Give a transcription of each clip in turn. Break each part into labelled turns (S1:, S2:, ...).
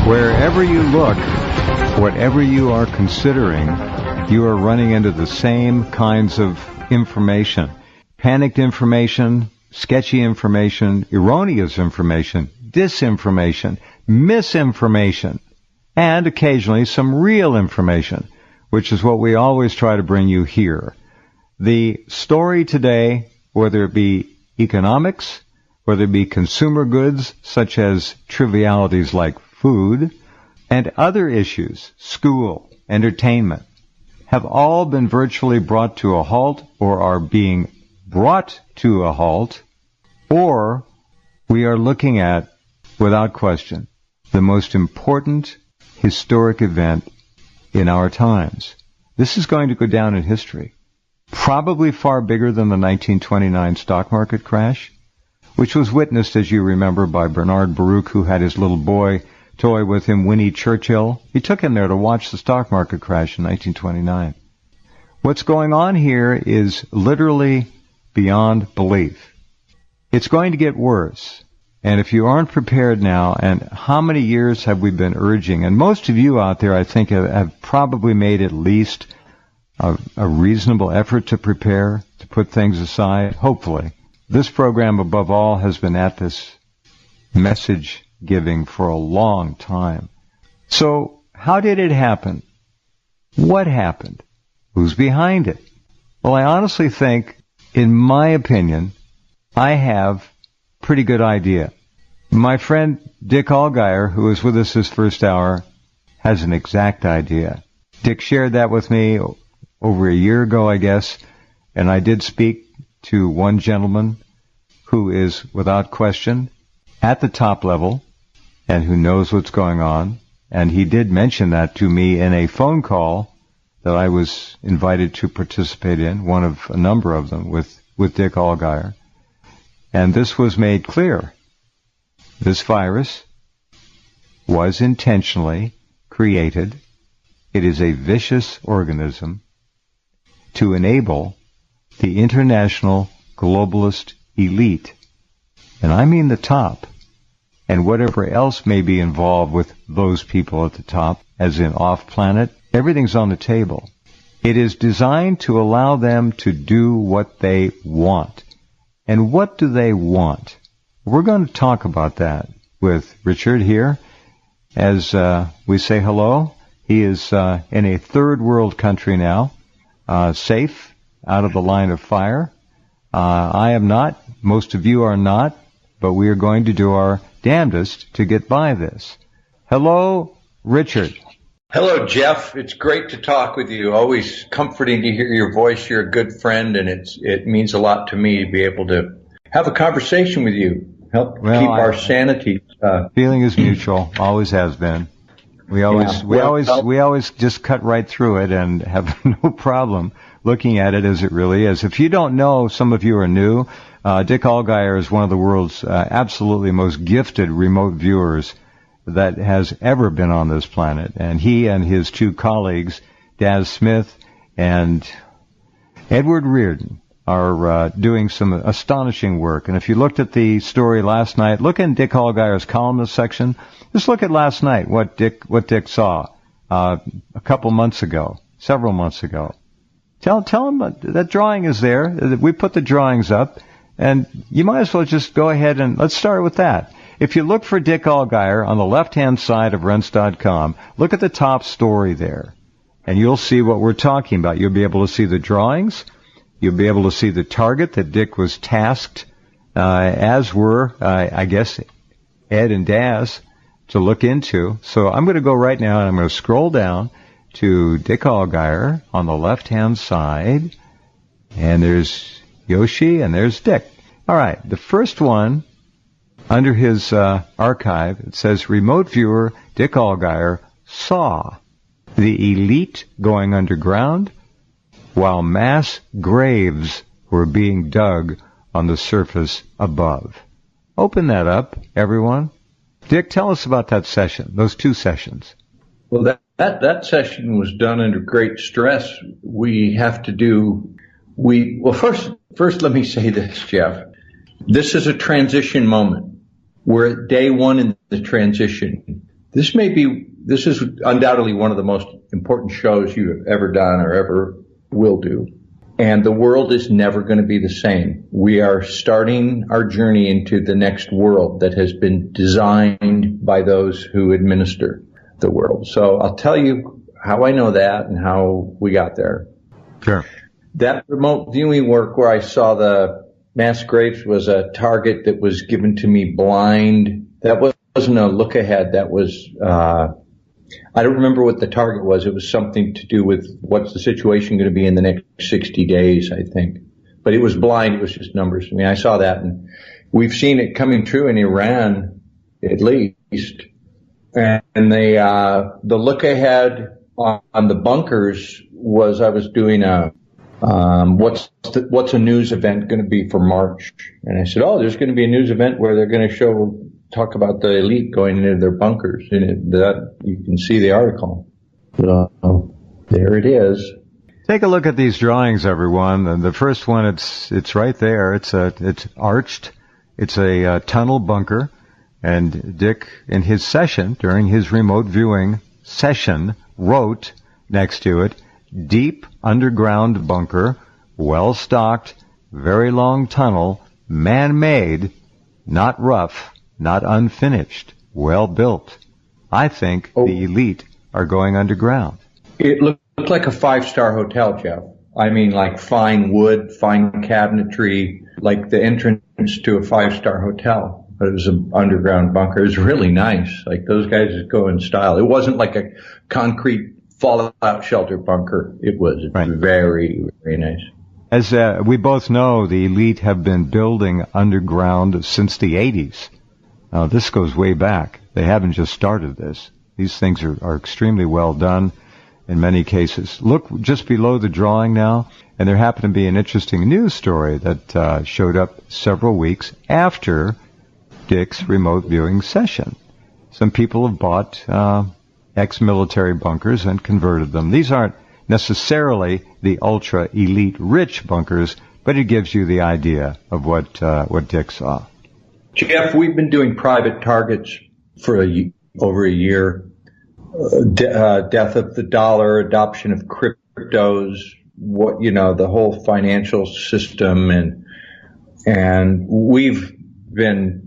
S1: Wherever you look, whatever you are considering, you are running into the same kinds of information. Panicked information, sketchy information, erroneous information, disinformation, misinformation, and occasionally some real information, which is what we always try to bring you here. The story today, whether it be economics, whether it be consumer goods such as trivialities like food, and other issues, school, entertainment, have all been virtually brought to a halt or are being brought to a halt, or we are looking at, without question, the most important historic event in our times. This is going to go down in history, probably far bigger than the 1929 stock market crash, which was witnessed, as you remember, by Bernard Baruch, who had his little boy toy with him, Winnie Churchill. He took him there to watch the stock market crash in 1929. What's going on here is literally beyond belief. It's going to get worse. And if you aren't prepared now, and how many years have we been urging, and most of you out there, I think, have probably made at least a reasonable effort to prepare, to put things aside, hopefully. This program, above all, has been at this message giving for a long time. So, how did it happen? What happened? Who's behind it? Well, I honestly think, in my opinion, I have a pretty good idea. My friend Dick Allgire, who was with us this first hour, has an exact idea. Dick shared that with me over a year ago, I guess, and I did speak to one gentleman who is, without question, at the top level and who knows what's going on. And he did mention that to me in a phone call that I was invited to participate in, one of a number of them with Dick Allgire. And this was made clear. This virus was intentionally created. It is a vicious organism to enable the international globalist elite, and I mean the top, and whatever else may be involved with those people at the top, as in off-planet, everything's on the table. It is designed to allow them to do what they want. And what do they want? We're going to talk about that with Richard here as we say hello. He is in a third world country now, safe, out of the line of fire. I am not. Most of you are not. But we are going to do our damnedest to get by this. Hello, Richard.
S2: Hello, Jeff. It's great to talk with you. Always comforting to hear your voice. You're a good friend, and it means a lot to me to be able to have a conversation with you. Help keep our sanity.
S1: Feeling is mutual. Always has been. We always just cut right through it and have no problem looking at it as it really is. If you don't know, some of you are new. Dick Allgire is one of the world's absolutely most gifted remote viewers that has ever been on this planet. And he and his two colleagues, Daz Smith and Edward Reardon, are doing some astonishing work. And if you looked at the story last night, look in Dick Allgire's columnist section. Just look at last night, what Dick saw a couple months ago, several months ago. Tell him that drawing is there. We put the drawings up, and you might as well just go ahead and let's start with that. If you look for Dick Allgire on the left-hand side of Rense.com, look at the top story there, and you'll see what we're talking about. You'll be able to see the drawings. You'll be able to see the target that Dick was tasked, as were, I guess, Ed and Daz, to look into. So I'm going to go right now, and I'm going to scroll down to Dick Allgire on the left-hand side, and there's Yoshi, and there's Dick. All right, the first one, under his archive, it says, Remote Viewer Dick Allgire saw the elite going underground while mass graves were being dug on the surface above. Open that up, everyone. Dick, tell us about that session, those two sessions.
S2: Well, that session was done under great stress. First let me say this, Jeff. This is a transition moment. We're at day one in the transition. This is undoubtedly one of the most important shows you have ever done or ever will do. And the world is never going to be the same. We are starting our journey into the next world that has been designed by those who administer the world. So I'll tell you how I know that and how we got there.
S1: Sure.
S2: That remote viewing work where I saw the mass graves was a target that was given to me blind. That wasn't a look ahead. That was, I don't remember what the target was. It was something to do with what's the situation going to be in the next 60 days, I think. But it was blind. It was just numbers. I mean, I saw that, and we've seen it coming true in Iran, at least. And the look ahead on the bunkers was I was doing what's a news event going to be for March? And I said, there's going to be a news event where they're going to talk about the elite going into their bunkers. And that you can see the article. So there it is.
S1: Take a look at these drawings, everyone. And the first one, it's right there. It's arched. It's a tunnel bunker. And Dick, in his session, during his remote viewing session, wrote next to it, deep underground bunker, well-stocked, very long tunnel, man-made, not rough, not unfinished, well-built. I think the elite are going underground.
S2: It looked like a 5-star hotel, Jeff. I mean, like fine wood, fine cabinetry, like the entrance to a 5-star hotel. But it was an underground bunker. It was really nice. Like those guys just go in style. It wasn't like a concrete fallout shelter bunker. It was very, very nice.
S1: As we both know, the elite have been building underground since the 80s. Now, this goes way back. They haven't just started this. These things are extremely well done in many cases. Look just below the drawing now, and there happened to be an interesting news story that showed up several weeks after Dick's remote viewing session. Some people have bought ex-military bunkers and converted them. These aren't necessarily the ultra-elite rich bunkers, but it gives you the idea of what Dick saw.
S2: Jeff, we've been doing private targets for over a year. Death of the dollar, adoption of cryptos, the whole financial system, and we've been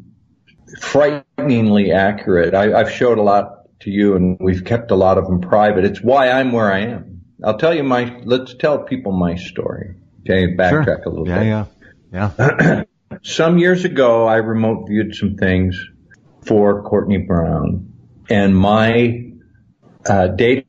S2: frighteningly accurate. I've showed a lot to you, and we've kept a lot of them private. It's why I'm where I am. I'll tell you let's tell people my story. Okay, backtrack a little bit.
S1: Yeah.
S2: Some years ago, I remote viewed some things for Courtney Brown, and my data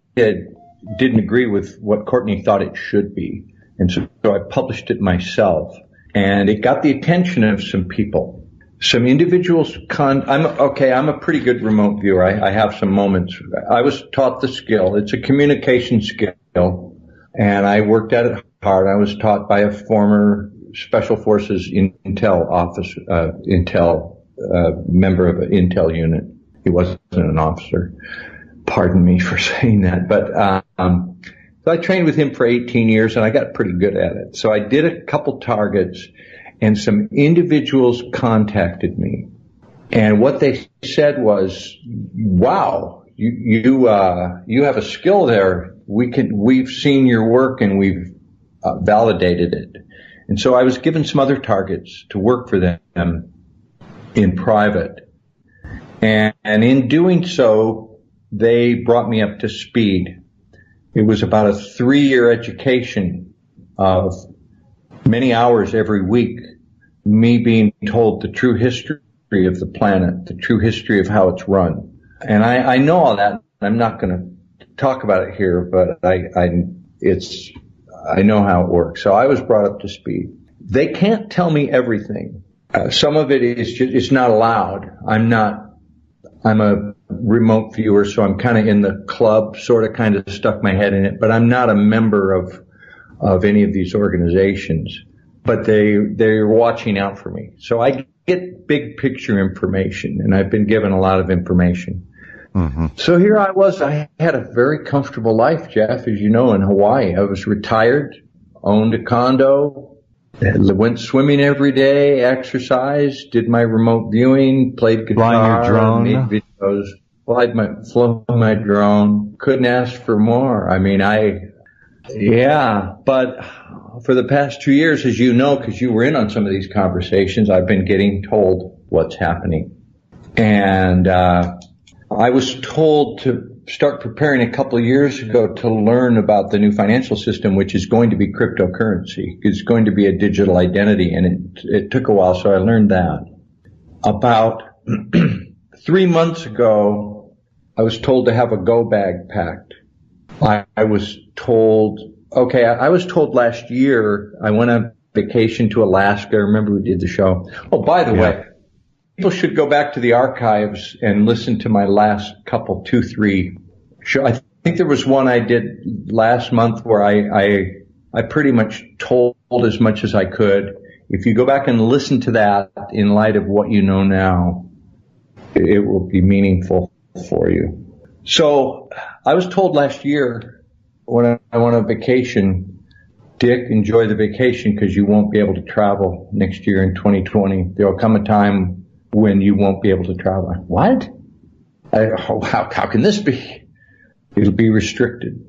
S2: didn't agree with what Courtney thought it should be. And so I published it myself, and it got the attention of some people. Some individuals, I'm a pretty good remote viewer. I have some moments. I was taught the skill. It's a communication skill, and I worked at it hard. I was taught by a former Special Forces Intel officer, member of an Intel unit. He wasn't an officer. Pardon me for saying that. But so I trained with him for 18 years, and I got pretty good at it. So I did a couple targets, and some individuals contacted me, and what they said was, "Wow, you have a skill there. We've seen your work and we've validated it." And so I was given some other targets to work for them in private, and in doing so, they brought me up to speed. It was about a 3-year education of many hours every week, me being told the true history of the planet, the true history of how it's run. And I know all that. I'm not going to talk about it here, but I know how it works. So I was brought up to speed. They can't tell me everything. Some of it is just, it's not allowed. I'm a remote viewer, so I'm kind of in the club, sort of kind of stuck my head in it, but I'm not a member of any of these organizations. But they're watching out for me. So I get big picture information, and I've been given a lot of information. Mm-hmm. So here I was. I had a very comfortable life, Jeff, as you know, in Hawaii. I was retired, owned a condo, went swimming every day, exercised, did my remote viewing, played guitar,
S1: flying your drone,
S2: made videos. flown my drone. Couldn't ask for more. I mean, but for the past 2 years, as you know, because you were in on some of these conversations, I've been getting told what's happening. And I was told to start preparing a couple of years ago to learn about the new financial system, which is going to be cryptocurrency. It's going to be a digital identity, and it took a while, so I learned that. About 3 months ago, I was told to have a go bag packed. I was told last year, I went on vacation to Alaska. Remember we did the show. Oh, by the way, people should go back to the archives and listen to my last couple, 2-3 show. I think there was one I did last month where I pretty much told as much as I could. If you go back and listen to that in light of what you know now, it will be meaningful for you. So I was told last year when I went on vacation, Dick, enjoy the vacation because you won't be able to travel next year in 2020. There will come a time when you won't be able to travel. What? How can this be? It'll be restricted.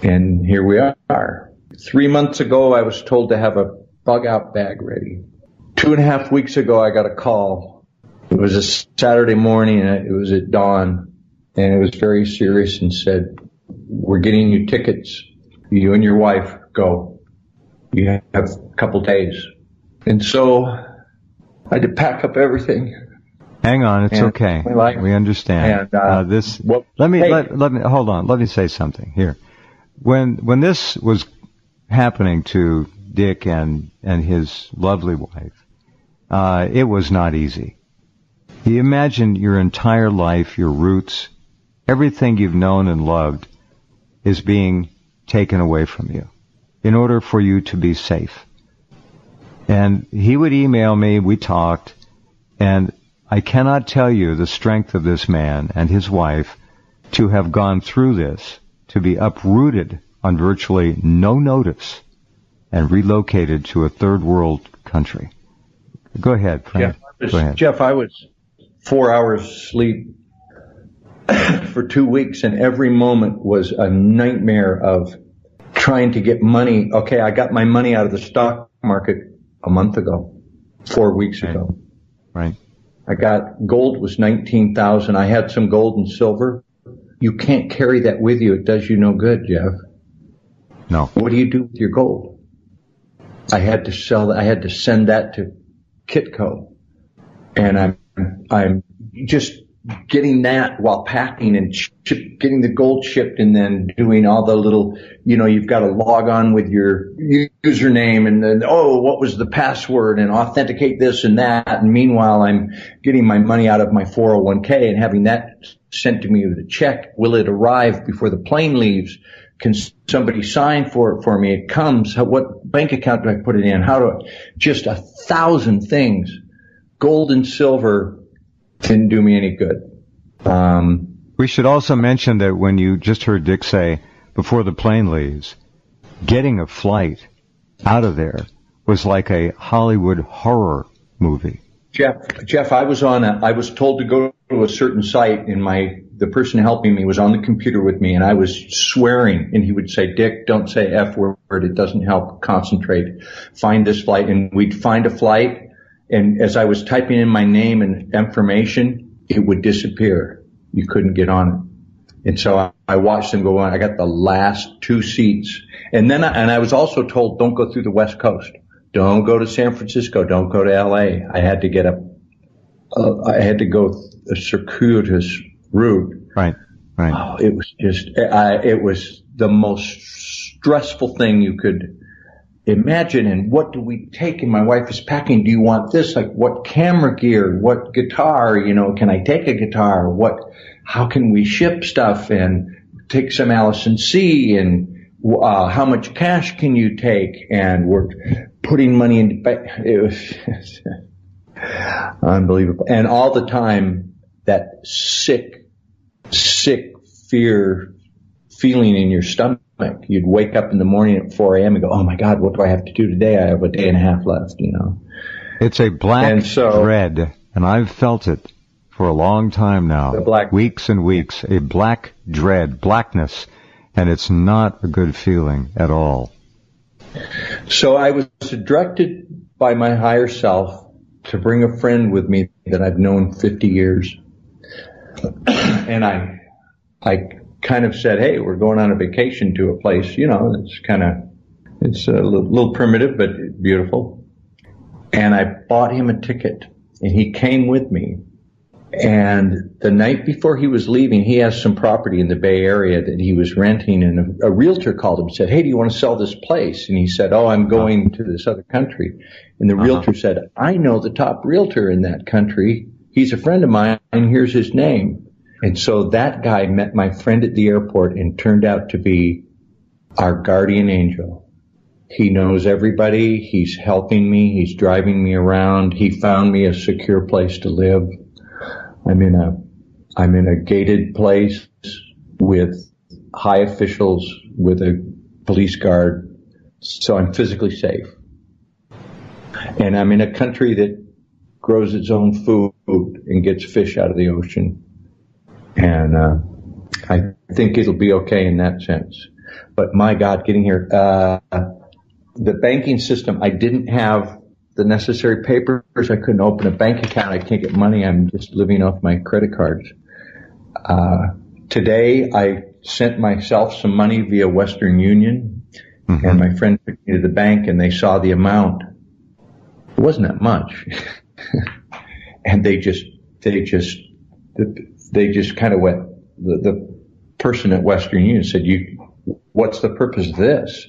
S2: And here we are. 3 months ago, I was told to have a bug out bag ready. 2.5 weeks ago, I got a call. It was a Saturday morning, and it was at dawn, and it was very serious and said, we're getting you tickets. You and your wife go. You have a couple days. And so I had to pack up everything.
S1: Hang on, it's okay. We understand. Let me hold on. Let me say something here. When this was happening to Dick and his lovely wife, it was not easy. You imagine your entire life, your roots, everything you've known and loved is being taken away from you in order for you to be safe. And he would email me, we talked, and I cannot tell you the strength of this man and his wife to have gone through this, to be uprooted on virtually no notice and relocated to a third world country. Go ahead, Frank.
S2: Go ahead. Jeff, I was 4 hours sleep for 2 weeks, and every moment was a nightmare of trying to get money. Okay, I got my money out of the stock market a month ago, 4 weeks ago.
S1: Right.
S2: I got gold was 19,000. I had some gold and silver. You can't carry that with you. It does you no good, Jeff.
S1: No.
S2: What do you do with your gold? I had to sell that. I had to send that to Kitco, and I'm just getting that while packing and getting the gold shipped, and then doing all the little, you've got to log on with your username, and then, what was the password, and authenticate this and that. And meanwhile, I'm getting my money out of my 401k and having that sent to me with a check. Will it arrive before the plane leaves? Can somebody sign for it for me? It comes. What bank account do I put it in? Just 1,000 things. Gold and silver didn't do me any good.
S1: We should also mention that when you just heard Dick say, before the plane leaves, getting a flight out of there was like a Hollywood horror movie.
S2: Jeff, I was told to go to a certain site, and the person helping me was on the computer with me, and I was swearing, and he would say, Dick, don't say F word, it doesn't help, concentrate, find this flight, and we'd find a flight, and as I was typing in my name and information, it would disappear. You couldn't get on it. And so I watched them go on. I got the last 2 seats. And I was also told, don't go through the West Coast. Don't go to San Francisco. Don't go to LA. I had to go a circuitous route.
S1: Right.
S2: Oh, it was it was the most stressful thing you could imagine. And what do we take? And my wife is packing. Do you want this? Like, what camera gear? What guitar? Can I take a guitar? How can we ship stuff and take some Allison C? And how much cash can you take? And we're putting money into. It was unbelievable. And all the time, that sick fear feeling in your stomach. You'd wake up in the morning at 4 a.m. and go, oh my God, what do I have to do today? I have a day and a half left,
S1: It's a black dread, and I've felt it for a long time now. Weeks and weeks. A black dread, blackness. And it's not a good feeling at all.
S2: So I was directed by my higher self to bring a friend with me that I've known 50 years. And I kind of said, hey, we're going on a vacation to a place, it's a little primitive, but beautiful. And I bought him a ticket, and he came with me. And the night before he was leaving, he has some property in the Bay Area that he was renting, and a realtor called him and said, hey, do you want to sell this place? And he said, oh, I'm going to this other country. And the realtor said, I know the top realtor in that country. He's a friend of mine, and here's his name. And so that guy met my friend at the airport and turned out to be our guardian angel. He knows everybody. He's helping me. He's driving me around. He found me a secure place to live. I'm in a gated place with high officials, with a police guard, so I'm physically safe. And I'm in a country that grows its own food and gets fish out of the ocean. And I think it'll be okay in that sense. But my God, getting here, the banking system, I didn't have the necessary papers. I couldn't open a bank account. I can't get money. I'm just living off my credit cards. Today, I sent myself some money via Western Union, and my friend took me to the bank, and they saw the amount. It wasn't that much. And they just kind of went, the person at Western Union said, what's the purpose of this?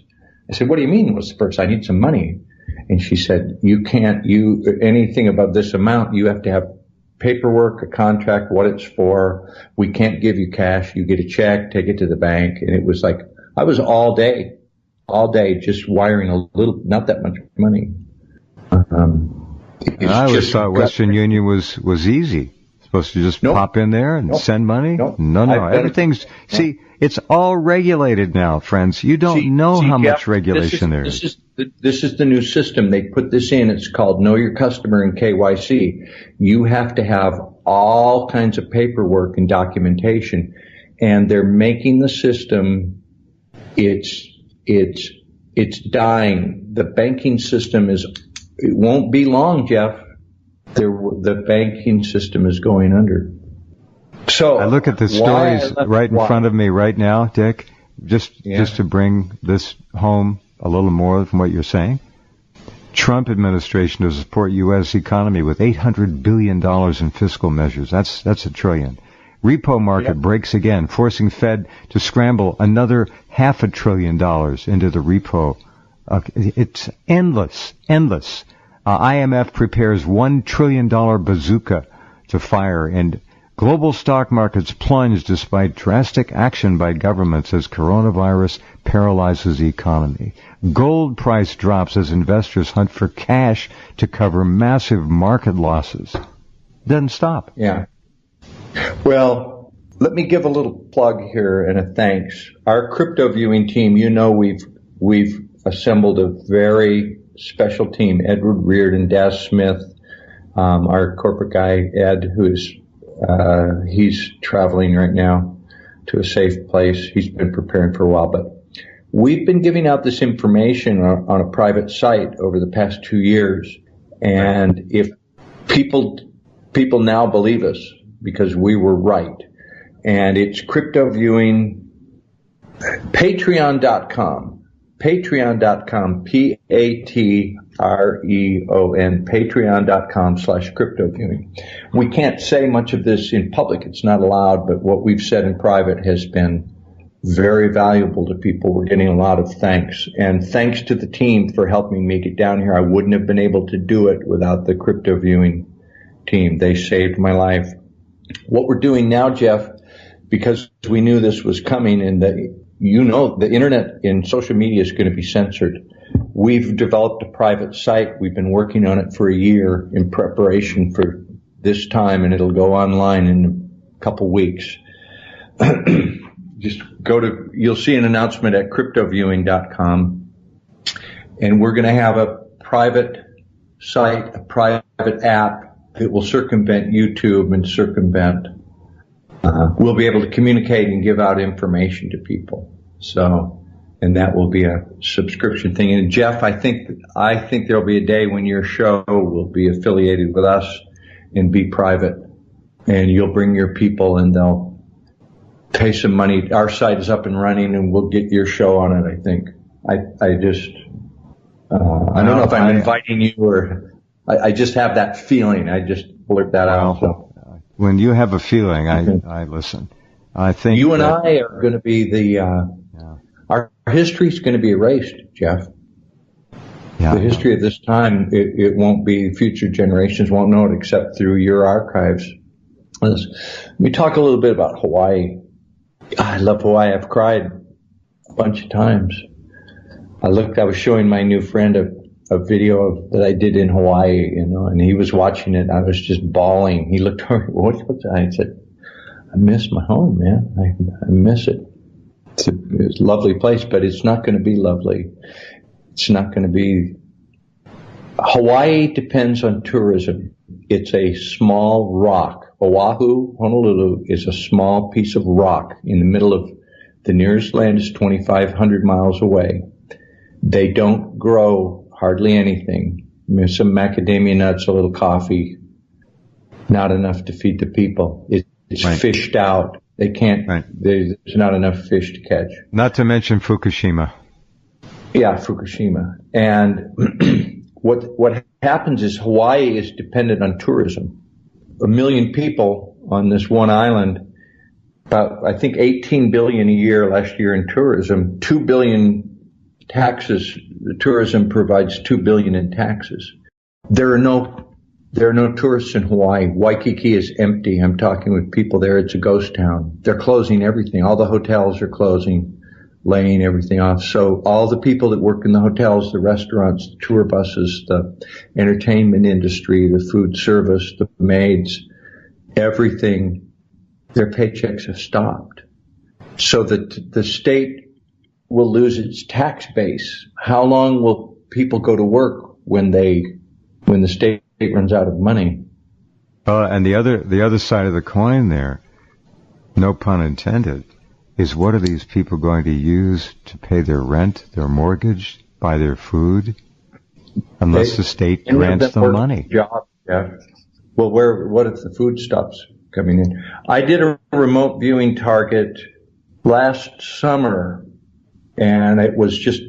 S2: I said, what do you mean, what's the purpose? I need some money. And she said, anything above this amount, you have to have paperwork, a contract, what it's for. We can't give you cash. You get a check, take it to the bank. And it was like, I was all day just wiring a little, not that much money.
S1: I always thought Western Union was easy. Supposed to just pop in there and send money? No. Everything's, it's all regulated now, friends. You don't know how much regulation there is.
S2: This is the new system. They put this in. It's called Know Your Customer and KYC. You have to have all kinds of paperwork and documentation, and they're making the system. It's dying. The banking system it won't be long, Jeff. The banking system is going under. So
S1: I look at the stories right in front of me right now, Dick, just to bring this home a little more from what you're saying. Trump administration to support U.S. economy with $800 billion in fiscal measures. That's $1 trillion. Repo market breaks again, forcing Fed to scramble another $500 billion into the repo. It's endless. IMF prepares $1 trillion bazooka to fire, and global stock markets plunge despite drastic action by governments as coronavirus paralyzes the economy. Gold price drops as investors hunt for cash to cover massive market losses. Doesn't stop.
S2: Yeah. Well, let me give a little plug here and a thanks. Our crypto viewing team, we've assembled a very special team. Edward Reardon, Daz Smith, our corporate guy, Ed, he's traveling right now to a safe place. He's been preparing for a while, but we've been giving out this information on a private site over the past 2 years. And if people now believe us because we were right, and it's crypto viewing, patreon.com, patreon.com, Patreon, patreon.com/crypto viewing. We can't say much of this in public. It's not allowed, but what we've said in private has been very valuable to people. We're getting a lot of thanks. And thanks to the team for helping me get down here. I wouldn't have been able to do it without the crypto viewing team. They saved my life. What we're doing now, Jeff, because we knew this was coming, and the internet and social media is going to be censored. We've developed a private site. We've been working on it for a year in preparation for this time, and it'll go online in a couple weeks. Just you'll see an announcement at cryptoviewing.com, and we're going to have a private site, a private app it will circumvent YouTube and circumvent. We'll be able to communicate and give out information to people. So, and that will be a subscription thing. And Jeff, I think there'll be a day when your show will be affiliated with us and be private, and you'll bring your people and they'll pay some money. Our site is up and running, and we'll get your show on it. I think. I don't know if I'm inviting you or I just have that feeling. I just blurt that out. So.
S1: When you have a feeling, I listen. I think
S2: you and I are going to be our history is going to be erased, Jeff. Yeah. The history of this time, it won't be, future generations won't know it except through your archives. Let me talk a little bit about Hawaii. I love Hawaii. I've cried a bunch of times. I was showing my new friend a video that I did in Hawaii, and he was watching it. I was just bawling. He looked over, what's that? I said, I miss my home, man. I miss it. It's a lovely place, but it's not going to be lovely. It's not going to be. Hawaii depends on tourism. It's a small rock. Oahu, Honolulu, is a small piece of rock in the middle of the nearest land is 2,500 miles away. They don't grow hardly anything. There's some macadamia nuts, a little coffee, not enough to feed the people. It's right. Fished out. They can't, right. There's not enough fish to catch.
S1: Not to mention Fukushima.
S2: Yeah, Fukushima. And what happens is Hawaii is dependent on tourism. 1 million people on this one island, about, I think, $18 billion a year last year in tourism, $2 billion taxes. The tourism provides $2 billion in taxes. There are no tourists in Hawaii. Waikiki is empty. I'm talking with people there. It's a ghost town. They're closing everything. All the hotels are closing, laying everything off. So all the people that work in the hotels, the restaurants, the tour buses, the entertainment industry, the food service, the maids, everything, their paychecks have stopped. So that the state will lose its tax base. How long will people go to work when the state runs out of money?
S1: And the other side of the coin there, no pun intended, is what are these people going to use to pay their rent, their mortgage, buy their food, unless the state grants them money?
S2: Job, yeah. Well, what if the food stops coming in? I did a remote viewing target last summer, and it was just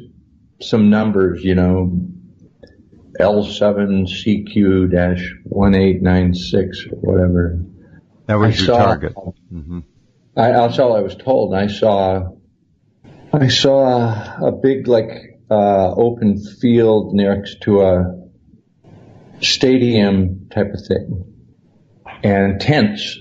S2: some numbers, L7CQ-1896 or whatever.
S1: That was your target. Mm-hmm.
S2: That's all I was told. And I saw a big, open field next to a stadium type of thing, and tents,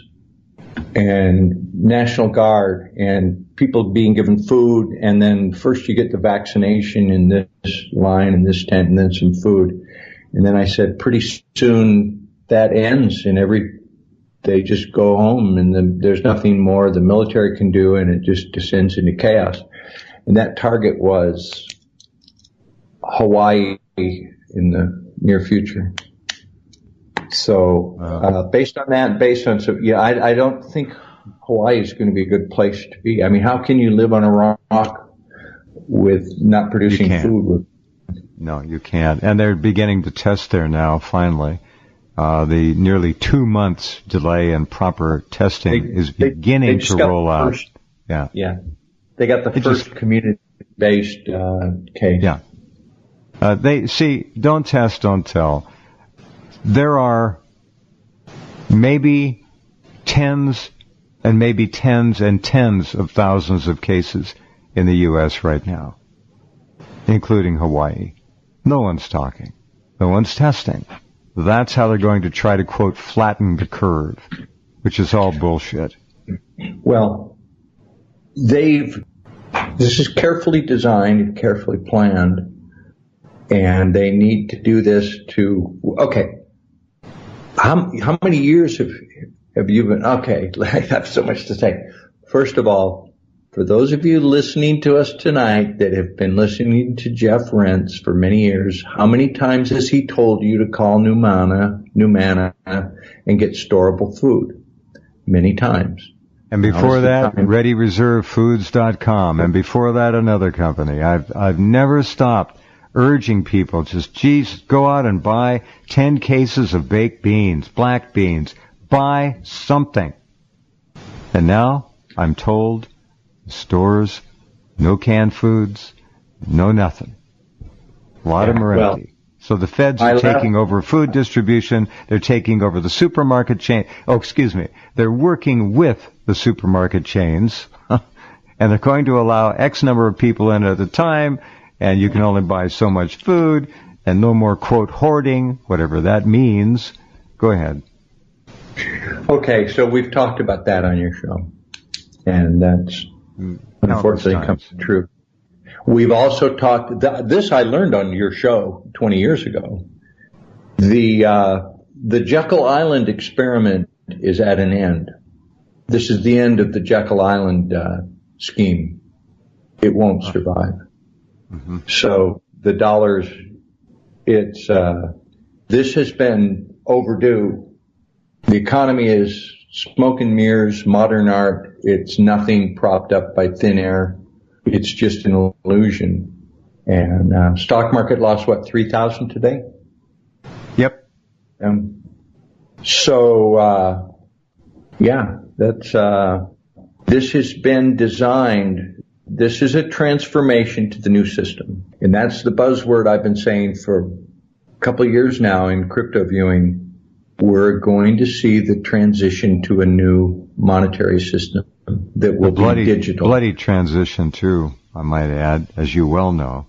S2: and National Guard, and people being given food, and then first you get the vaccination in this line, in this tent, and then some food. And then I said, pretty soon that ends, and they just go home, and then there's nothing more the military can do, and it just descends into chaos. And that target was Hawaii in the near future. So, based on that, I don't think Hawaii is going to be a good place to be. I mean, how can you live on a rock with not producing food?
S1: No, you can't. And they're beginning to test there now, finally. The nearly 2 months delay in proper testing is beginning to roll out.
S2: Yeah. They got the first community-based case.
S1: Yeah. Don't test, don't tell. There are maybe tens and maybe tens and tens of thousands of cases in the U.S. right now, including Hawaii. No one's talking. No one's testing. That's how they're going to try to, quote, flatten the curve, which is all bullshit.
S2: Well, this is carefully designed and carefully planned, and they need to do this okay. How many years have you been? Okay, I have so much to say. First of all, for those of you listening to us tonight that have been listening to Jeff Rentz for many years, how many times has he told you to call Numana, and get storable food? Many times.
S1: And before that, ReadyReserveFoods.com. And before that, another company. I've never stopped urging people, just, go out and buy 10 cases of baked beans, black beans. Buy something. And now I'm told stores, no canned foods, no nothing. A lot of them are empty. So the feds are taking over food distribution. They're taking over the supermarket chain. They're working with the supermarket chains, and they're going to allow X number of people in at a time, and you can only buy so much food, and no more, quote, hoarding, whatever that means. Go ahead.
S2: Okay, so we've talked about that on your show, and that's unfortunately comes true. We've also talked, this I learned on your show 20 years ago. The Jekyll Island experiment is at an end. This is the end of the Jekyll Island scheme. It won't survive. Mm-hmm. So the dollars, this has been overdue. The economy is smoke and mirrors, modern art. It's nothing propped up by thin air. It's just an illusion. And stock market lost, 3,000 today?
S1: Yep.
S2: This has been designed. This is a transformation to the new system. And that's the buzzword I've been saying for a couple of years now in crypto viewing. We're going to see the transition to a new monetary system that will be digital.
S1: Bloody transition, too, I might add, as you well know.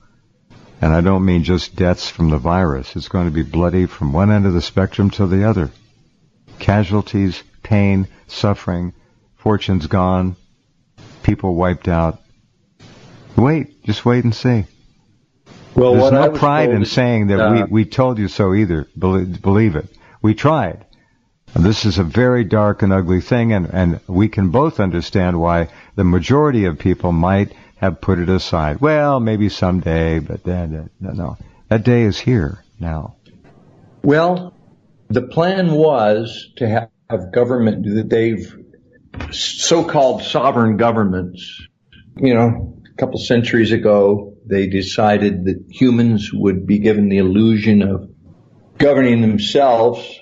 S1: And I don't mean just deaths from the virus. It's going to be bloody from one end of the spectrum to the other. Casualties, pain, suffering, fortunes gone, people wiped out. Just wait and see.
S2: Well,
S1: there's no pride in saying that we told you so either. Believe it. We tried. This is a very dark and ugly thing, and we can both understand why the majority of people might have put it aside. Well, maybe someday, but no. That day is here now.
S2: Well, the plan was to have government, they've so-called sovereign governments. A couple centuries ago, they decided that humans would be given the illusion of governing themselves.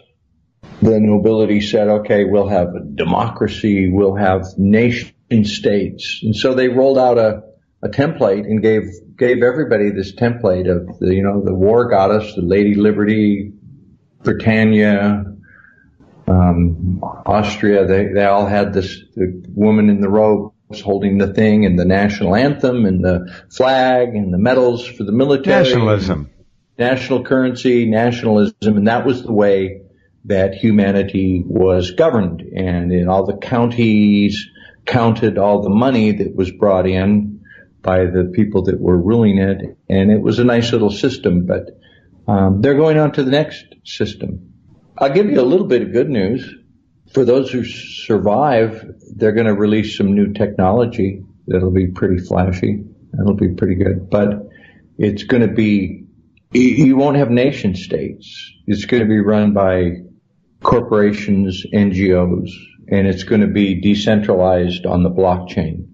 S2: The nobility said, okay, we'll have a democracy, we'll have nation states. And so they rolled out a template and gave everybody this template of the war goddess, the Lady Liberty, Britannia, Austria. They all had the woman in the robes holding the thing, and the national anthem and the flag and the medals for the military.
S1: Nationalism.
S2: National currency, nationalism, and that was the way that humanity was governed. And in all the counties counted all the money that was brought in by the people that were ruling it, and it was a nice little system. But they're going on to the next system. I'll give you a little bit of good news. For those who survive, they're going to release some new technology that'll be pretty flashy. That'll be pretty good. But it's going to be, you won't have nation states. It's going to be run by corporations, NGOs, and it's going to be decentralized on the blockchain.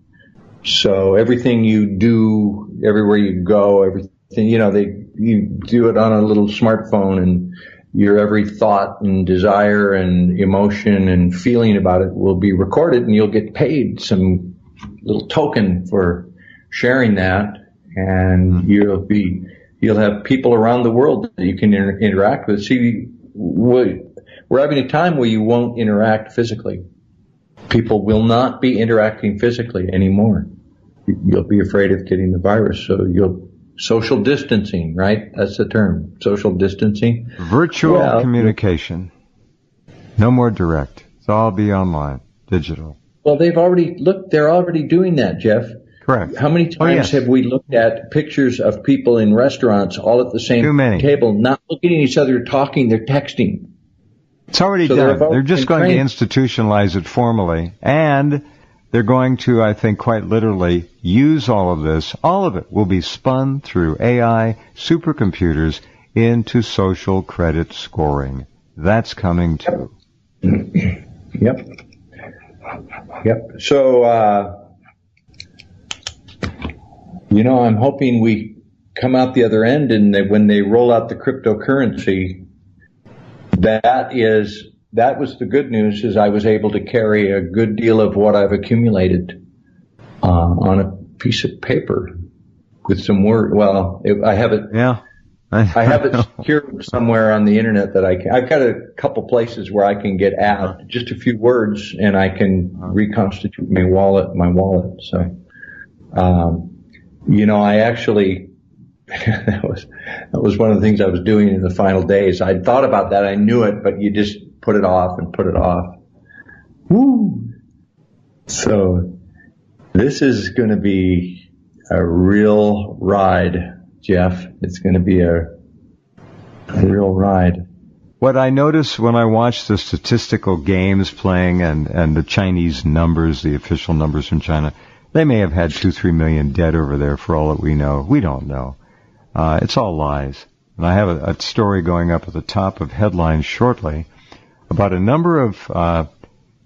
S2: So everything you do, everywhere you go, everything, you do it on a little smartphone, and your every thought and desire and emotion and feeling about it will be recorded, and you'll get paid some little token for sharing that, and you'll have people around the world that you can interact with. See, we're having a time where you won't interact physically. People will not be interacting physically anymore. You'll be afraid of getting the virus, so social distancing, right? That's the term, social distancing.
S1: Virtual communication. No more direct. It's all be online, digital.
S2: Well, they're already doing that, Jeff.
S1: Correct.
S2: How many times have we looked at pictures of people in restaurants all at the same table, not looking at each other, talking, they're texting?
S1: It's already done. They're just going to institutionalize it formally. And they're going to, I think, quite literally use all of this. All of it will be spun through AI supercomputers into social credit scoring. That's coming too.
S2: Yep. So, I'm hoping we come out the other end, and when they roll out the cryptocurrency, that was the good news, is I was able to carry a good deal of what I've accumulated on a piece of paper with some word. Well, I have it.
S1: Yeah.
S2: I have it secured somewhere on the internet that I've got a couple places where I can get at just a few words, and I can reconstitute my wallet. So, I actually, that was one of the things I was doing in the final days. I'd thought about that. I knew it, but you just put it off and put it off. Woo! So this is going to be a real ride, Jeff. It's going to be a real ride.
S1: What I notice when I watch the statistical games playing and the Chinese numbers, the official numbers from China, they may have had 2-3 million dead over there for all that we know. We don't know. It's all lies. And I have a story going up at the top of headlines shortly about a number of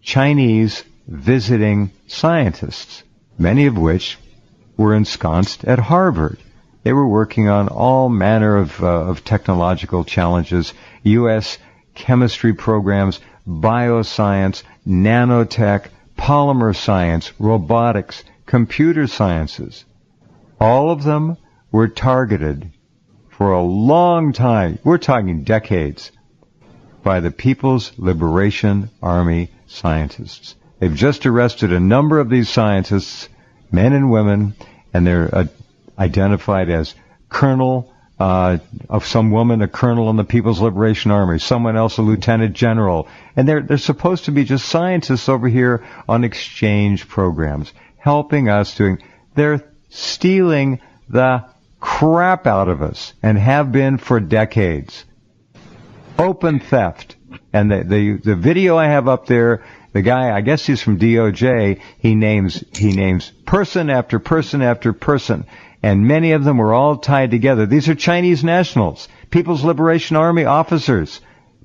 S1: Chinese visiting scientists, many of which were ensconced at Harvard. They were working on all manner of technological challenges, U.S. chemistry programs, bioscience, nanotech, polymer science, robotics, computer sciences. All of them were targeted for a long time, we're talking decades, by the People's Liberation Army scientists. They've just arrested a number of these scientists, men and women, and they're identified as colonel of some woman, a colonel in the People's Liberation Army, someone else a lieutenant general, and they're supposed to be just scientists over here on exchange programs, helping us they're stealing the crap out of us and have been for decades. Open theft. And the video I have up there, the guy, I guess he's from DOJ, he names person after person after person, and many of them were all tied together. These are Chinese nationals, People's Liberation Army officers,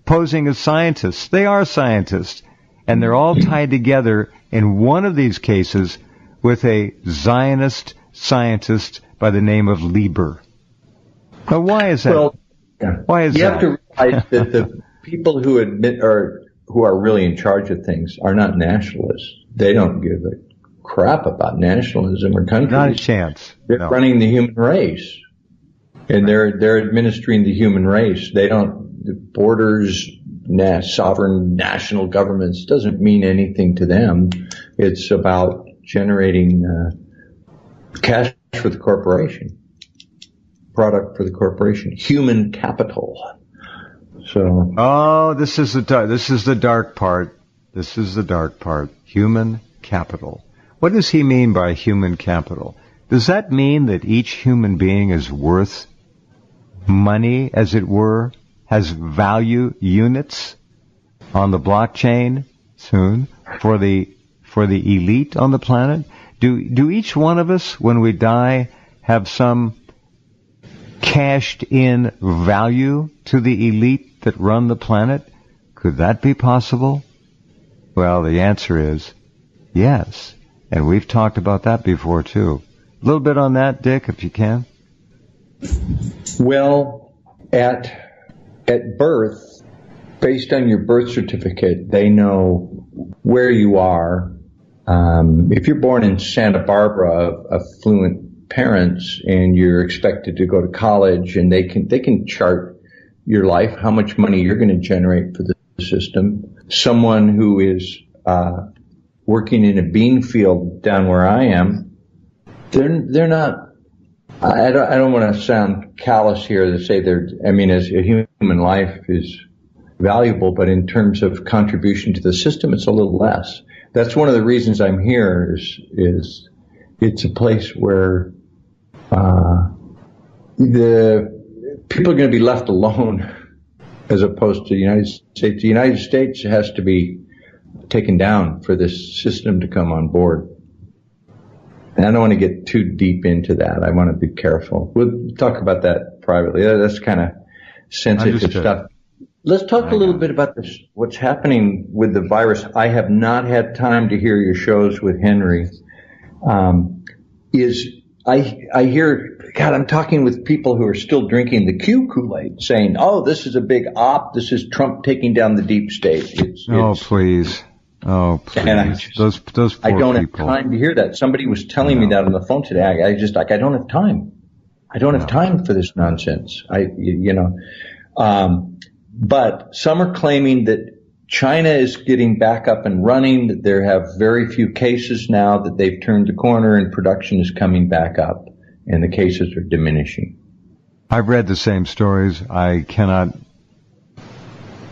S1: posing as scientists. They are scientists, and they're all tied together in one of these cases with a Zionist scientist by the name of Lieber. Now, why is that?
S2: Well,
S1: why is
S2: you
S1: that?
S2: have to realize that the people who who are really in charge of things are not nationalists. They don't give a crap about nationalism or countries.
S1: Not a chance.
S2: They're running the human race, and they're administering the human race. The borders, sovereign national governments doesn't mean anything to them. It's about generating cash for the corporation, product for the corporation, human capital. So,
S1: this is the dark part. This is the dark part. Human capital. What does he mean by human capital? Does that mean that each human being is worth money, as it were, has value units on the blockchain soon for the elite on the planet? Do each one of us, when we die, have some cashed in value to the elite that run the planet? Could that be possible? Well, the answer is yes. And we've talked about that before, too. A little bit on that, Dick, if you can.
S2: Well, at birth, based on your birth certificate, they know where you are. If you're born in Santa Barbara of affluent parents and you're expected to go to college, and they can chart your life, how much money you're going to generate for the system. Someone who is working in a bean field down where I am, they're not. I don't want to sound callous here to say as a human life is valuable, but in terms of contribution to the system, it's a little less. That's one of the reasons I'm here. Is it's a place where the people are going to be left alone, as opposed to the United States. The United States has to be taken down for this system to come on board. And I don't want to get too deep into that. I want to be careful. We'll talk about that privately. That's kind of sensitive stuff. Let's talk a little bit about this, what's happening with the virus. I have not had time to hear your shows with Henry. I hear, God, I'm talking with people who are still drinking the Q Kool-Aid, saying, oh, this is a big op. This is Trump taking down the deep state.
S1: Please. Oh, please.
S2: And
S1: those poor
S2: I don't
S1: people.
S2: have time to hear that. Somebody was telling me that on the phone today. I don't have time. I don't have time for this nonsense. But some are claiming that China is getting back up and running, that there have very few cases now, that they've turned the corner and production is coming back up and the cases are diminishing.
S1: I've read the same stories. I cannot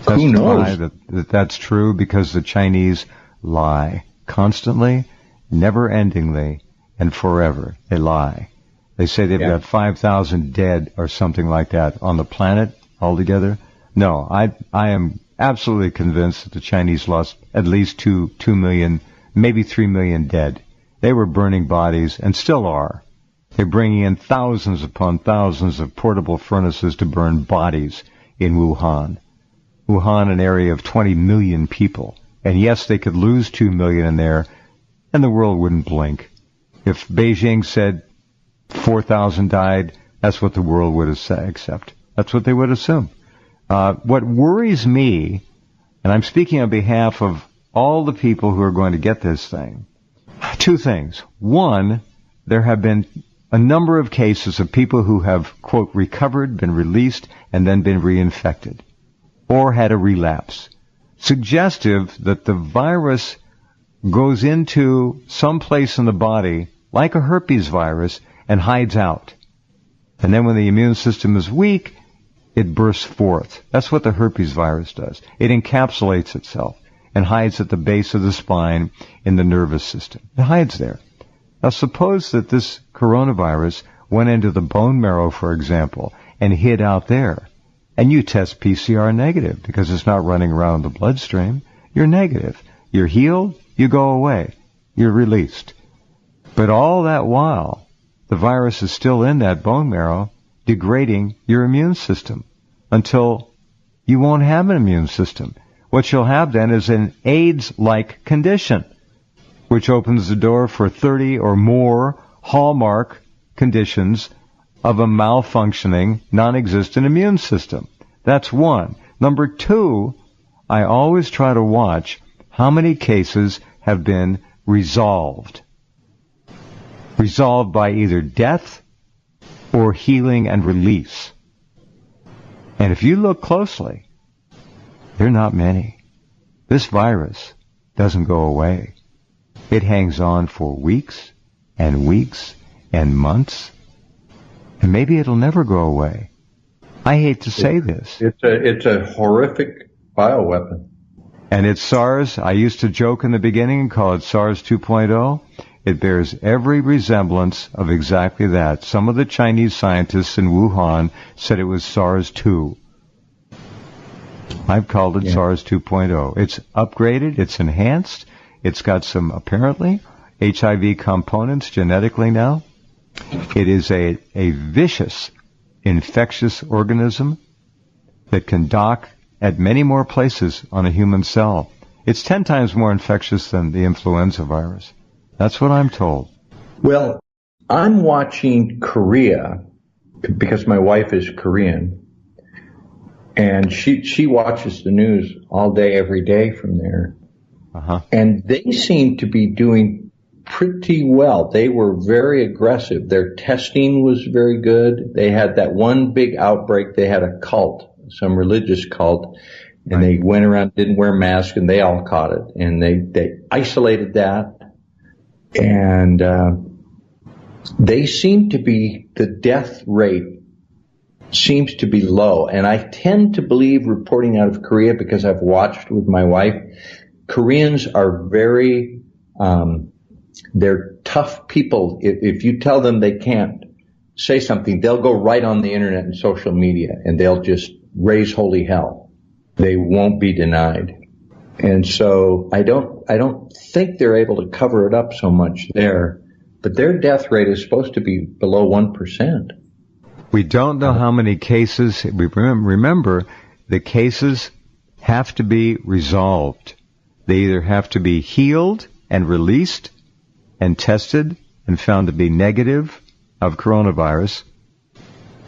S1: testify that that's true because the Chinese lie constantly, never-endingly, and forever. They lie. They say they've got 5,000 dead or something like that on the planet altogether. No, I am absolutely convinced that the Chinese lost at least 2 million, maybe 3 million dead. They were burning bodies and still are. They're bringing in thousands upon thousands of portable furnaces to burn bodies in Wuhan. Wuhan, an area of 20 million people. And yes, they could lose 2 million in there, and the world wouldn't blink. If Beijing said 4,000 died, that's what the world would accept. That's what they would assume. What worries me, and I'm speaking on behalf of all the people who are going to get this thing, two things. One, there have been a number of cases of people who have, quote, recovered, been released, and then been reinfected, or had a relapse, suggestive that the virus goes into some place in the body, like a herpes virus, and hides out. And then when the immune system is weak, it bursts forth. That's what the herpes virus does. It encapsulates itself and hides at the base of the spine in the nervous system. It hides there. Now suppose that this coronavirus went into the bone marrow, for example, and hid out there. And you test PCR negative because it's not running around the bloodstream. You're negative. You're healed. You go away. You're released. But all that while, the virus is still in that bone marrow, degrading your immune system until you won't have an immune system. What you'll have then is an AIDS-like condition, which opens the door for 30 or more hallmark conditions of a malfunctioning, non-existent immune system. That's one. Number two, I always try to watch how many cases have been resolved. Resolved by either death or healing and release. And if you look closely, there are not many. This virus doesn't go away. It hangs on for weeks and weeks and months, and maybe it'll never go away. I hate to say this.
S2: It's a horrific bioweapon.
S1: And it's SARS. I used to joke in the beginning and call it SARS 2.0. It bears every resemblance of exactly that. Some of the Chinese scientists in Wuhan said it was SARS-2. I've called it SARS 2.0. It's upgraded, it's enhanced, it's got some, apparently, HIV components genetically now. It is a vicious, infectious organism that can dock at many more places on a human cell. It's 10 times more infectious than the influenza virus. That's what I'm told.
S2: Well, I'm watching Korea because my wife is Korean, and she watches the news all day, every day from there. And they seem to be doing pretty well. They were very aggressive. Their testing was very good. They had that one big outbreak. They had a cult, some religious cult, and they went around, didn't wear masks, and they all caught it. And they isolated that. And they seem to be, the death rate seems to be low. And I tend to believe, reporting out of Korea, because I've watched with my wife, Koreans are very, they're tough people. If you tell them they can't say something, they'll go right on the internet and social media, and they'll just raise holy hell. They won't be denied. And so I don't think they're able to cover it up so much there, but their death rate is supposed to be below 1%.
S1: We don't know how many cases. Remember, the cases have to be resolved. They either have to be healed and released and tested and found to be negative of coronavirus,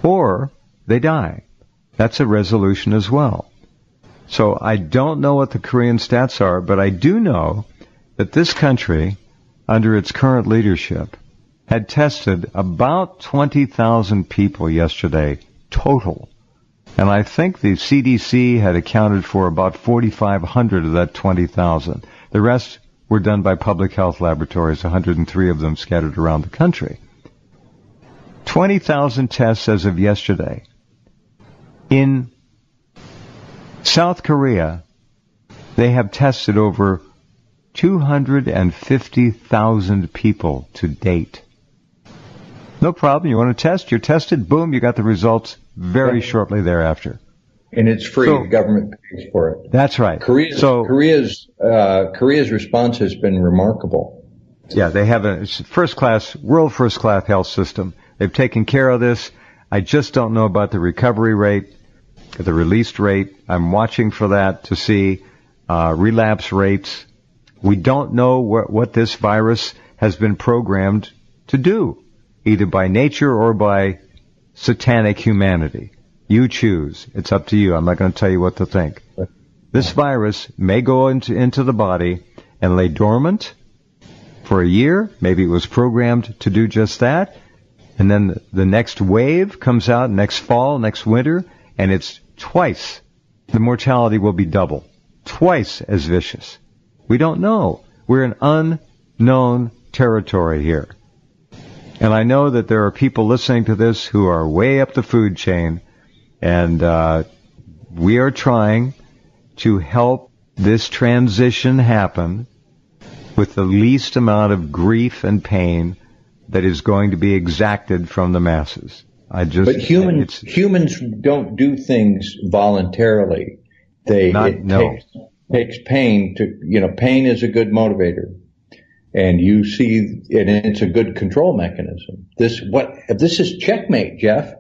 S1: or they die. That's a resolution as well. So I don't know what the Korean stats are, but I do know that this country, under its current leadership, had tested about 20,000 people yesterday total. And I think the CDC had accounted for about 4,500 of that 20,000. The rest were done by public health laboratories, 103 of them scattered around the country. 20,000 tests as of yesterday. In South Korea, they have tested over 250,000 people to date. No problem. You want to test? You're tested. Boom, you got the results very shortly thereafter.
S2: And it's free. The government pays for it.
S1: That's right.
S2: Korea's response has been remarkable.
S1: Yeah, they have a world first class health system. They've taken care of this. I just don't know about the recovery rate, the released rate. I'm watching for that to see relapse rates. We don't know what this virus has been programmed to do, either by nature or by satanic humanity. You choose. It's up to you. I'm not going to tell you what to think. This virus may go into the body and lay dormant for a year. Maybe it was programmed to do just that. And then the next wave comes out next fall, next winter, and it's twice. The mortality will be double. Twice as vicious. We don't know. We're in unknown territory here. And I know that there are people listening to this who are way up the food chain, and we are trying to help this transition happen with the least amount of grief and pain that is going to be exacted from the masses.
S2: But humans don't do things voluntarily. Takes pain to, pain is a good motivator. And you see, and it's a good control mechanism. This is checkmate, Jeff.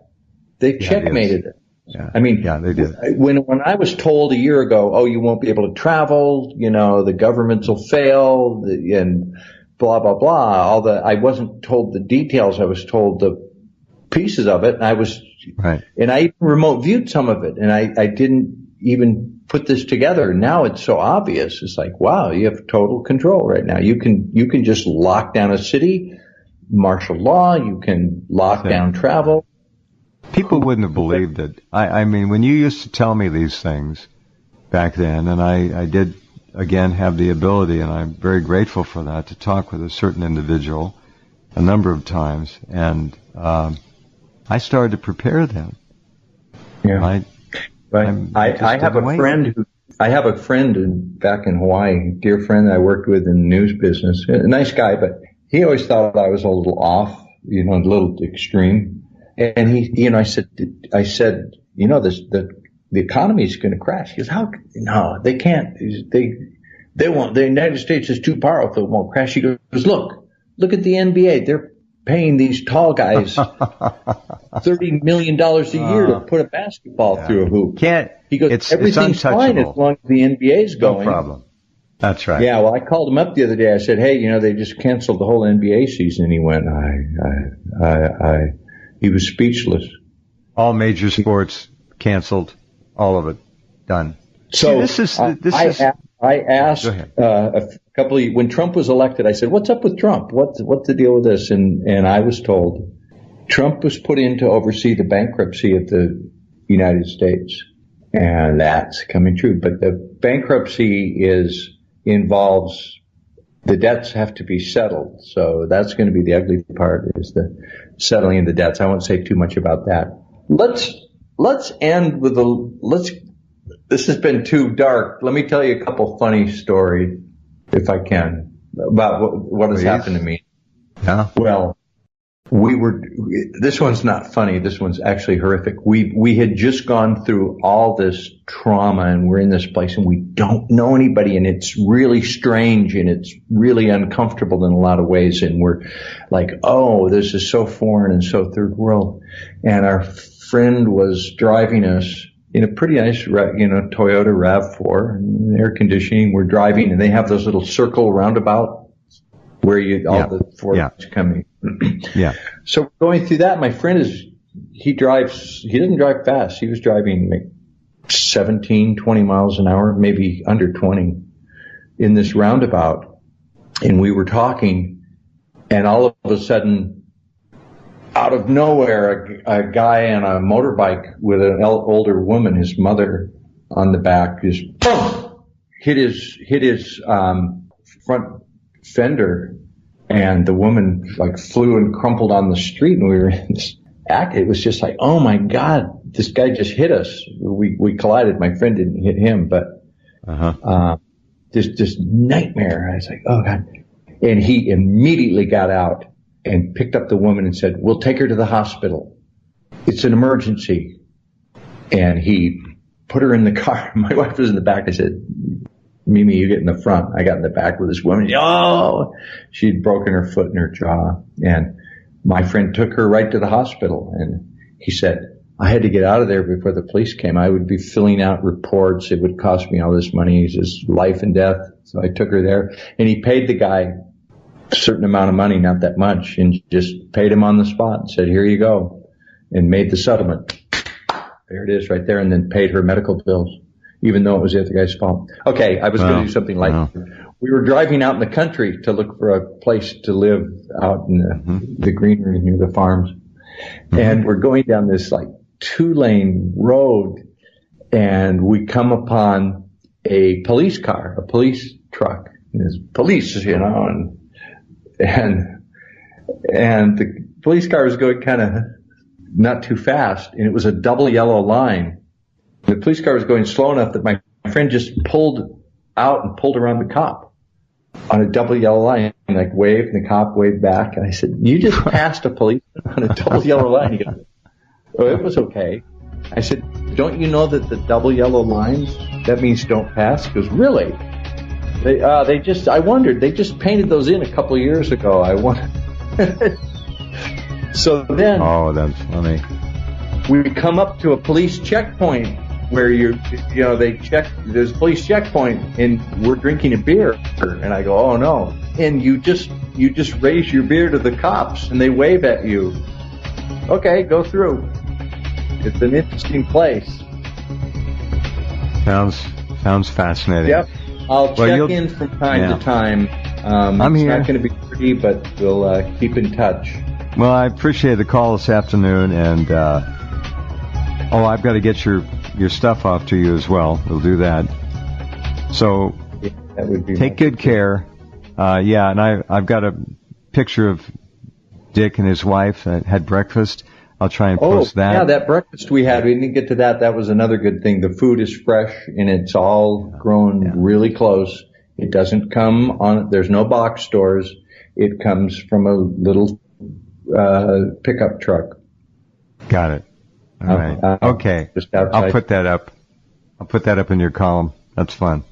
S2: They checkmated it.
S1: Yeah.
S2: I mean,
S1: they did.
S2: When I was told a year ago, oh, you won't be able to travel, the governments will fail, and blah, blah, blah, I wasn't told the details. I was told the pieces of it. And and I even remote viewed some of it, and I didn't even put this together. Now it's so obvious. It's like, wow, you have total control right now. You can just lock down a city, martial law. You can lock down travel.
S1: People wouldn't have believed it. I mean, when you used to tell me these things back then, and I did, again, have the ability, and I'm very grateful for that, to talk with a certain individual a number of times, and I started to prepare them.
S2: Yeah. I have a friend back in Hawaii, dear friend I worked with in the news business, a nice guy, but he always thought I was a little off, a little extreme. And he, I said, the economy is going to crash. He goes, no, they can't. They won't. The United States is too powerful. It won't crash. He goes, look at the NBA. They're paying these tall guys $30 million a year to put a basketball through a hoop. He goes, everything's fine as long as the NBA's going.
S1: No problem. That's right.
S2: Yeah, well, I called him up the other day. I said, hey, they just canceled the whole NBA season. And he went, he was speechless.
S1: All major sports canceled, all of it done.
S2: So I asked a couple of, when Trump was elected, I said, what's up with Trump? What's the deal with this? And I was told Trump was put in to oversee the bankruptcy of the United States. And that's coming true. But the bankruptcy involves the debts have to be settled. So that's going to be the ugly part, is the settling of the debts. I won't say too much about that. Let's end with this has been too dark. Let me tell you a couple funny stories, if I can, about what has happened to me.
S1: Yeah.
S2: Well, this one's not funny. This one's actually horrific. We had just gone through all this trauma, and we're in this place and we don't know anybody, and it's really strange and it's really uncomfortable in a lot of ways. And we're like, oh, this is so foreign and so third world. And our friend was driving us in a pretty nice, Toyota RAV4, and air conditioning. We're driving, and they have those little circle roundabout where the Fords coming.
S1: Yeah.
S2: So we're going through that. My friend he doesn't drive fast. He was driving like 17, 20 miles an hour, maybe under 20 in this roundabout. And we were talking, and all of a sudden, out of nowhere, a guy on a motorbike with an older woman, his mother, on the back, just boom, hit his front fender, and the woman like flew and crumpled on the street, and we were in this act. It was just like, oh my God, this guy just hit us. We collided. My friend didn't hit him, but this nightmare. I was like, oh God. And he immediately got out and picked up the woman and said, we'll take her to the hospital. It's an emergency. And he put her in the car. My wife was in the back. I said, Mimi, you get in the front. I got in the back with this woman. Oh, she'd broken her foot and her jaw. And my friend took her right to the hospital. And he said, I had to get out of there before the police came. I would be filling out reports. It would cost me all this money. It's just life and death. So I took her there. And he paid the guy a certain amount of money, not that much, and just paid him on the spot and said, here you go, and made the settlement. There it is right there, and then paid her medical bills, even though it was the other guy's fault. Okay, I was going to do something like that. We were driving out in the country to look for a place to live out in the greenery near the farms. And we're going down this like 2-lane road, and we come upon a police car, a police truck. And there's police, and the police car was going kind of not too fast, and it was a double yellow line. The police car was going slow enough that my friend just pulled out and pulled around the cop on a double yellow line, and like waved, and the cop waved back. And I said, you just passed a policeman on a double yellow line. He goes, oh, it was okay. I said, don't you know that the double yellow lines, that means don't pass? He goes, really? I wondered, they just painted those in a couple of years ago. I wondered. So then. Oh,
S1: that's funny.
S2: We come up to a police checkpoint where they check, there's a police checkpoint, and we're drinking a beer. And I go, oh no. And you just raise your beer to the cops and they wave at you. Okay, go through. It's an interesting place.
S1: Sounds fascinating.
S2: Yep. I'll check in from time to time.
S1: I'm
S2: it's
S1: here.
S2: Not going to be pretty, but we'll keep in touch.
S1: Well, I appreciate the call this afternoon, and I've got to get your stuff off to you as well. We'll do that. So
S2: that would be
S1: take good care. And I've got a picture of Dick and his wife that had breakfast. I'll try and post that.
S2: Yeah, that breakfast we had, we didn't get to that. That was another good thing. The food is fresh, and it's all grown really close. It doesn't come on, there's no box stores. It comes from a little pickup truck.
S1: Got it. All right. Okay.
S2: Just outside.
S1: I'll put that up. I'll put that up in your column. That's fun.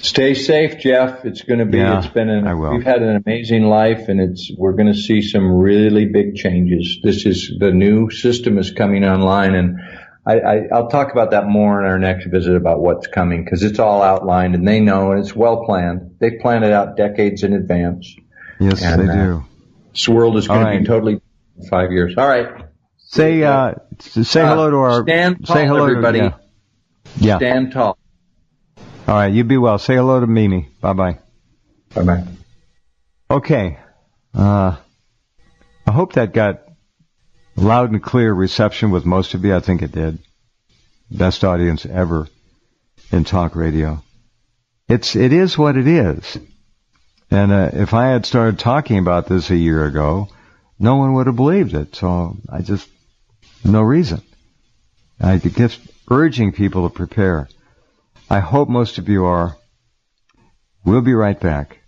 S2: Stay safe, Jeff. It's going to be, we've had an amazing life, and we're going to see some really big changes. The new system is coming online, and I'll talk about that more in our next visit about what's coming, because it's all outlined, and they know, and it's well planned. They plan it out decades in advance.
S1: Yes, they do.
S2: This world is going to be totally in 5 years. All right.
S1: Say hello to our,
S2: stand tall,
S1: say hello
S2: everybody.
S1: Yeah.
S2: Stand tall.
S1: All right, you be well. Say hello to Mimi. Bye-bye.
S2: Bye-bye.
S1: Okay. I hope that got loud and clear reception with most of you. I think it did. Best audience ever in talk radio. It is what it is. And if I had started talking about this a year ago, no one would have believed it. So no reason. I just urging people to prepare. I hope most of you are. We'll be right back.